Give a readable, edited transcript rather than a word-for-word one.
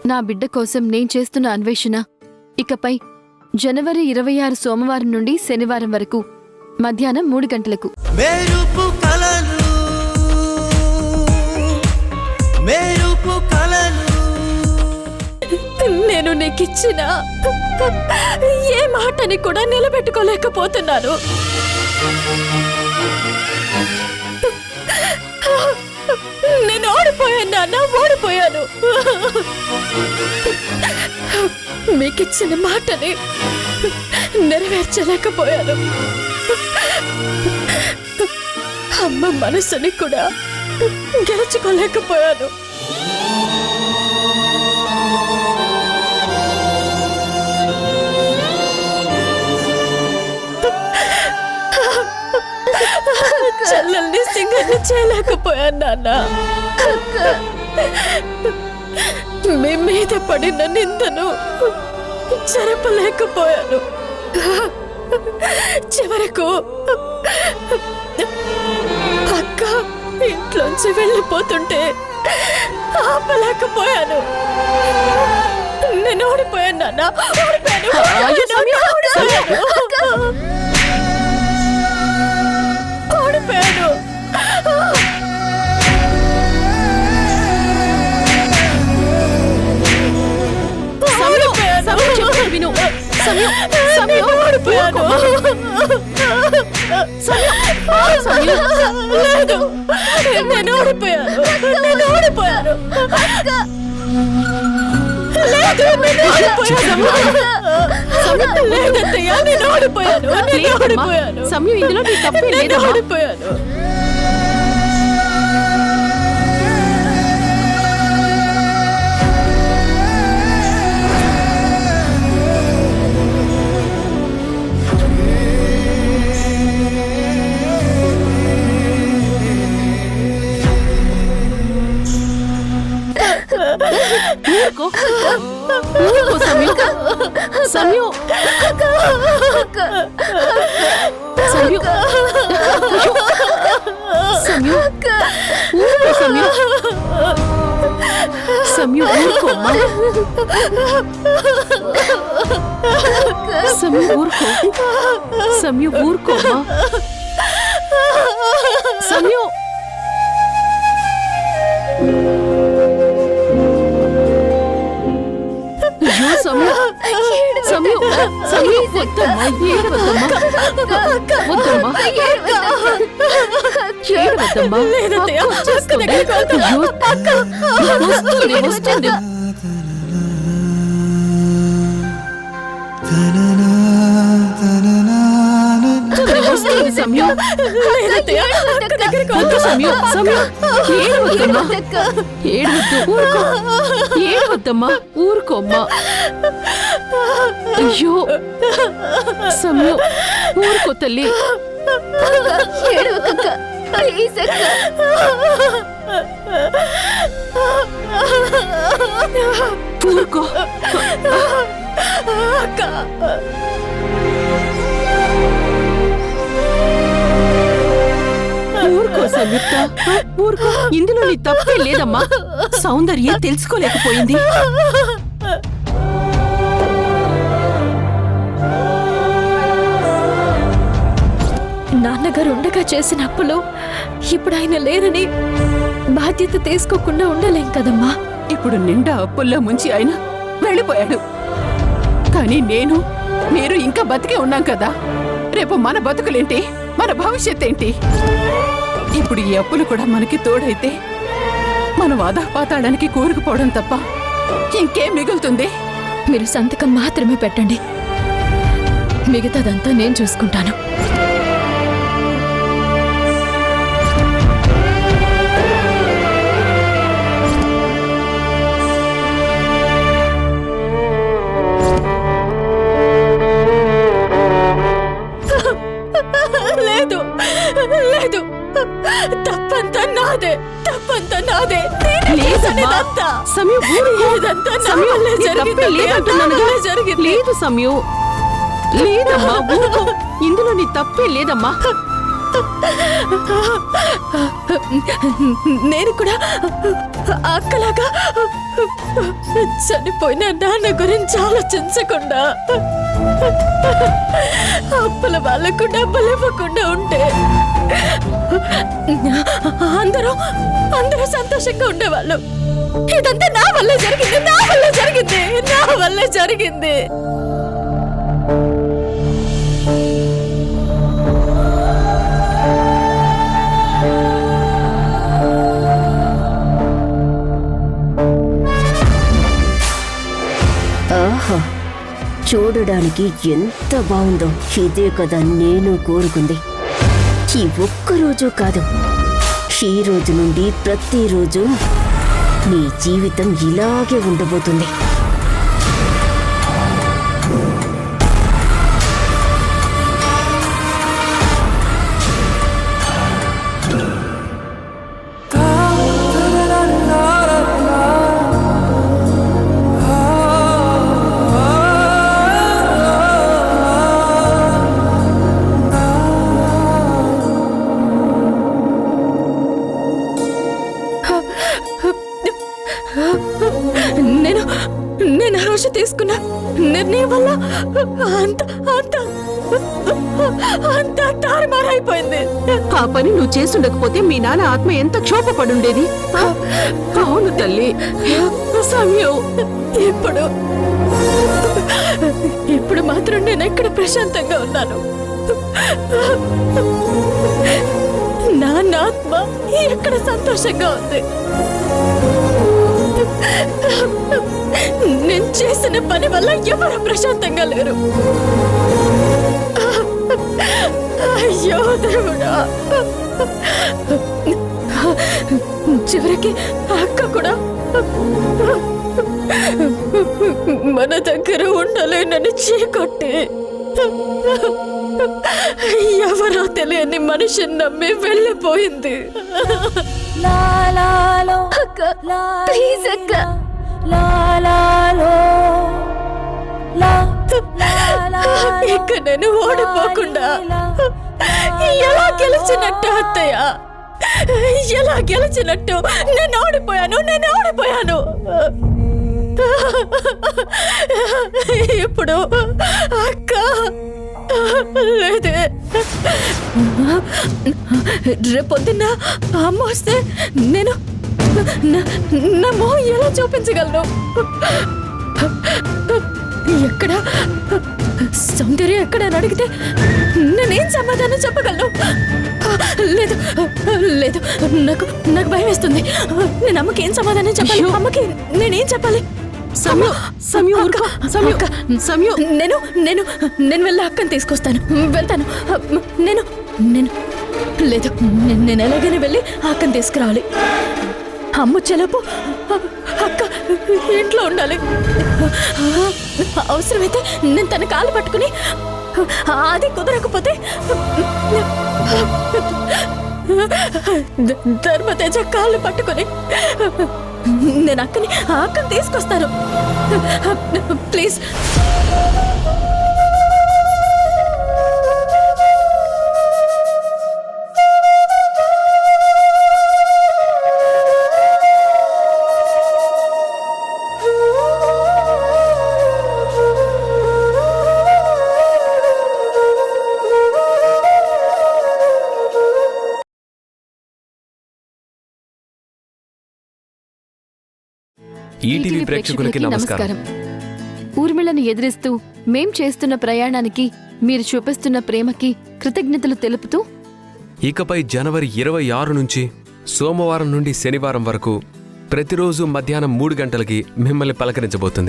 నా బిడ్డ కోసం నేను చేస్తున్న అన్వేషణ ఇకపై జనవరి 26 సోమవారం నుండి శనివారం వరకు మధ్యాహ్నం 3 గంటలకు. నేను నీకిచ్చిన ఏ మాటని కూడా నిలబెట్టుకోలేకపోతున్నాను. నేను ఓడిపోయాను నాన్న, ఓడిపోయాను. మీకిచ్చిన మాటని నెరవేర్చలేకపోయాను. అమ్మ మనసుని కూడా గెలుచుకోలేకపోయాను. చెల్లెల్ని సింగర్ని చేయలేకపోయాను నాన్న. మీ మీద పడిన నిందను చెరపలేకపోయాను. చివరకు అక్క ఇంట్లోంచి వెళ్ళిపోతుంటే ఆపలేకపోయాను. నేను ఓడిపోయాను నాన్న, ఓడిపోయాను. నేను ఓడిపోయాను. సమయం ఇందులో నీ తప్పే లేదు. ఓడిపోయాను. ఏడవద్దమ్మా, ఊరుకోమ్మా. అయ్యో సమయం, ఊరుకో తల్లి. ఊరుకో ఊరుకో సంయుక్త, ఊరుకో. ఇందులో నీ తప్పే లేదమ్మా. సౌందర్య తెలుసుకోలేకపోయింది. నాన్నగారు ఉండగా చేసిన అప్పులు ఇప్పుడు ఆయన లేరని బాధ్యత తీసుకోకుండా ఉండలేం కదమ్మా. ఇప్పుడు నిండా అప్పుల్లో ముంచి ఆయన వెళ్ళిపోయాడు. కానీ మీరు ఇంకా బతికే ఉన్నాం కదా. రేపు మన బతుకులేంటి, మన భవిష్యత్ ఏంటి? ఇప్పుడు ఈ అప్పులు కూడా మనకి తోడైతే మనం అధపాతాళానికి కూరుకుపోవడం తప్ప ఇంకేం మిగులుతుంది? మీరు సంతకం మాత్రమే పెట్టండి, మిగతాదంతా నేను చూసుకుంటాను. లేదు సమయం, లేదమ్మా, ఊరుకో. ఇందులో నీ తప్పే లేదమ్మా. నేను కూడా అక్కలాగా చనిపోయిన నాన్న గురించి ఆలోచించకుండా అప్పుల వాళ్ళకు డబ్బులు ఇవ్వకుండా ఉంటే అందరూ సంతోషంగా ఉండేవాళ్ళు. ఇదంతా నా వల్లే జరిగింది. ఆహా, చూడడానికి ఎంత బాగుందో. ఇదే కదా నేను కోరుకుంది. ఈ ఒక్కరోజు కాదు, ఈ రోజు నుండి ప్రతిరోజు నీ జీవితం ఇలాగే ఉండబోతుంది. నేను ఆ రోజు తీసుకున్న నిర్ణయం వల్ల అంత తారుమారైపోయింది. ఆ పని నువ్వు చేసుండకపోతే మీ నాన్న ఆత్మ ఎంత క్షోభపడుండేది. అవును తల్లి, సమయం. ఇప్పుడు మాత్రం నేను ఎక్కడ ప్రశాంతంగా ఉన్నాను. నాన్న ఆత్మ ఎక్కడ సంతోషంగా ఉంది. నేను చేసిన పని వల్ల ఎవరు ప్రశాంతంగా లేరు. అయ్యో దేవుడా, చివరికి అక్క కూడా మన దగ్గర ఉండలేనని చీకొట్టి ఎవరో తెలియని మనిషిని నమ్మి వెళ్ళిపోయింది. అక్క, ప్లీజ్ అక్క. ఇక నేను ఓడిపోకుండా ఎలా గెలిచినట్టు అత్తయ్య? ఎలా గెలిచినట్టు? నేను ఓడిపోయాను. ఇప్పుడు అక్క లేదే. రేపొద్దున్న అమ్మ వస్తే నేను నా మొహం ఎలా చూపించగలను? ఎక్కడ సౌందర్యం ఎక్కడ అని అడిగితే నేనేం సమాధానం చెప్పగలను? లేదు, నాకు భయం వేస్తుంది. నేను అమ్మకి ఏం సమాధానం చెప్పాలి? అమ్మకి నేనేం చెప్పాలి? నేను వెళ్ళి అక్కని తీసుకొస్తాను. వెళ్తాను. నేను ఎలాగైనా వెళ్ళి అక్కని తీసుకురావాలి. అమ్మ చెలపు అక్క ఇంట్లో ఉండాలి. అవసరమైతే నేను తన కాలు పట్టుకుని, అది కుదరకపోతే ధర్మతేజ కాళ్ళు పట్టుకుని నేను అక్కని తీసుకొస్తాను. ప్లీజ్. ఈటీవీ ప్రేక్షకులకి నమస్కారం. ఊర్మిళను ఎదిరిస్తూ మేం చేస్తున్న ప్రయాణానికి మీరు చూపిస్తున్న ప్రేమకి కృతజ్ఞతలు తెలుపుతూ ఇకపై జనవరి 26 నుంచి సోమవారం నుండి శనివారం వరకు ప్రతిరోజు మధ్యాహ్నం 3 గంటలకి మిమ్మల్ని పలకరించబోతుంది.